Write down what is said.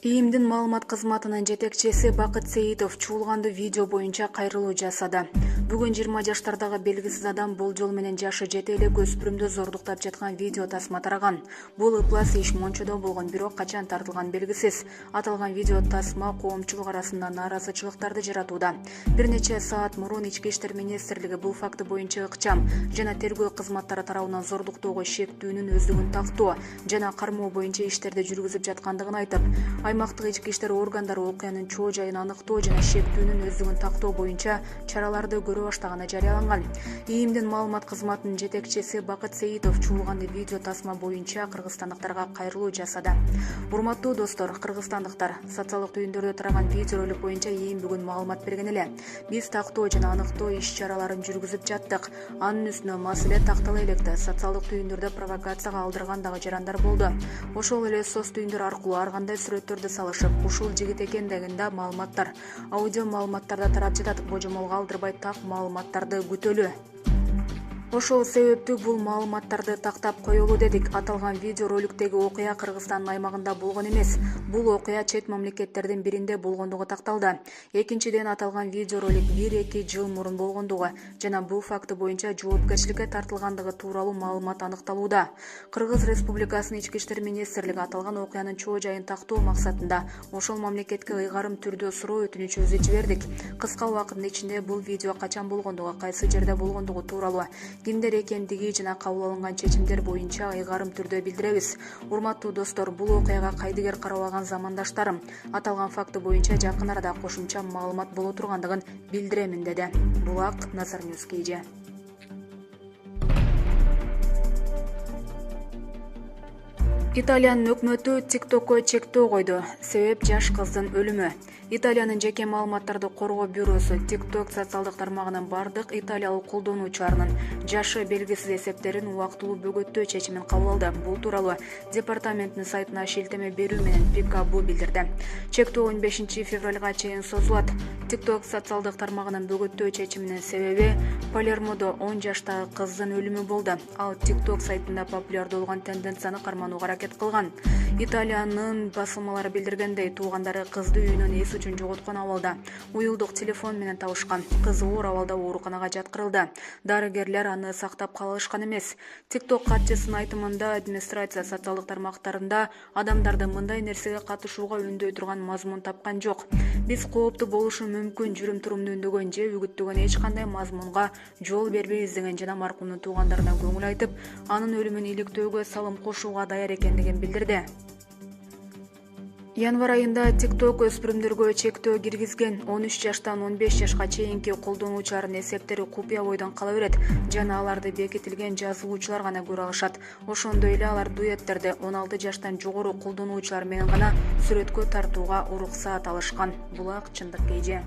ИИМдин маалымат кызматынын жетекчиси Бакыт Сейитов чуулганды видео боюнча кайрылуу жасады. Бүгүн 20 жаштардагы белгисиз адам болжол менен жашы жете элек өспүрүмдү зордуктап жаткан видео тасма тараган. Бул ыплас иш Мончодо болгон, бирок качан тартылган белгисиз. Аталган видео тасма коомчулук арасында нааразычылыктарды жаратууда. Бир нече саат мурун Ички иштер министрлиги бул факты боюнча ыкчам жана тергөө кызматтары тарабынан зордуктоого шектүүнүн өздүгүн тактоо жана кармоо боюнча иштерди жүргүзүп жаткандыгын айтып, аймактык ички иштер органдары окуянын чоо жайын аныктоо жана шектүүнүн өздүгүн тактоо боюнча чараларды көрө баштаганы жарыяланган. ИИМдин маалымат кызматынын жетекчиси Бакыт Сейитов чуулганды видео тасма боюнча кыргызстандыктарга кайрылуу жасады. Урматтуу достор, кыргызстандыктар, социалдык түйүндөрдө тараган видео ролик боюнча ИИМ бүгүн маалымат берген эле. Биз тактоо жана аныктоо иш-чараларын жүргүзүп жаттык. Анын үстүнө маселе тактала электе. Социалдык түйүндөрдө провокацияга алдырган дагы жарандар болду. Ошол эле соц түйүндөр аркылуу ар кандай сүрөттөрдү салышып, ушул жигит экендигинде маалыматтар, аудио маалыматтарда тарап жатат. Божомолго алдырбай так маалыматтарды күтөлү. Ошол себептүү бул маалыматтарды тактап коелу дедик. Аталган видео роликтеги окуя Кыргызстандын аймагында болгон эмес. Бул окуя чет мамлекеттердин биринде болгондугу такталды. Экинчиден, аталган видео ролик 1-2 жыл мурун болгондугу жана бул факты боюнча жоопкерчиликке тартылгандыгы тууралуу маалымат аныкталууда. Кыргыз Республикасынын Ички иштер министрлиги аталган окуянын чоо жайын тактоо максатында ошол мамлекетке ыйгарым түрдө суроо өтүнүчүбүздү жибердик. Кыска убакыттын ичинде бул видео качан болгондугу, кайсы жерде болгондугу тууралуу, кимдер экендиги жана кабыл алынган чечимдер боюнча ыйгарым түрдө билдиребиз. Урматтуу достор, бул окуяга кайдыгер карабаган замандаштарым, аталган факты боюнча жакын арада кошумча маалымат боло тургандыгын билдиремин, деди. Булак Назар Ньюс KG. Италиянын өкмөтү TikTokко чектөө койду. Себеп жаш кыздын өлүмү. Италиянын жеке маалыматтарды коргоо бюросу TikTok социалдык тармагынын бардык италиялык колдонуучуларынын жашы белгисиз эсептерин убактылуу бөгөттөө чечимин кабыл алды. Бул тууралуу департаменттин сайтына шилтеме берүү менен Пикабу билдирди. Чектөө 15 февралга чейин созулат. TikTok социалдык тармагынын бөгөттөө чечиминин себеби Палермодо 10 жаштагы кыздын өлүмү болду. Ал TikTok сайтында популярдуу болгон тенденцияны карманууга аракет кылган. Италиянын басылмалары билдиргендей, туугандары кызды үйүнөн эс үчүн жоготкон абалда уюлдук телефон менен табышкан. Кыз оор абалда ооруканага жаткырылды. Дарыгерлер аны сактап калышкан эмес. TikTok катчысынын айтымында, администрация социалдык тармактарында адамдарды мындай нерсеге катышууга үндөй турган мазмун тапкан жок. Биз кооптуу болушу мүмкүн жүрүм-турумду үндөгөн же үгүттөгөн эч кандай мазмунга жол бербейбиз деген жана маркумдун туугандарына көңүл айтып, анын өлүмүн иликтөөгө салым кошууга даяр экендигин билдирди. Январь айында TikTok өспүрүмдөргө чектөө киргизген. 13 жаштан 15 жашка чейинки колдонуучулардын эсептери купуя бойдон кала берет жана аларды бекитилген жазылуучулар гана көрө алышат. Ошондой эле алар дуэттерди 16 жаштан жогору колдонуучулар менен гана сүрөткө тартууга уруксаат алышкан. Булак Чындык KG.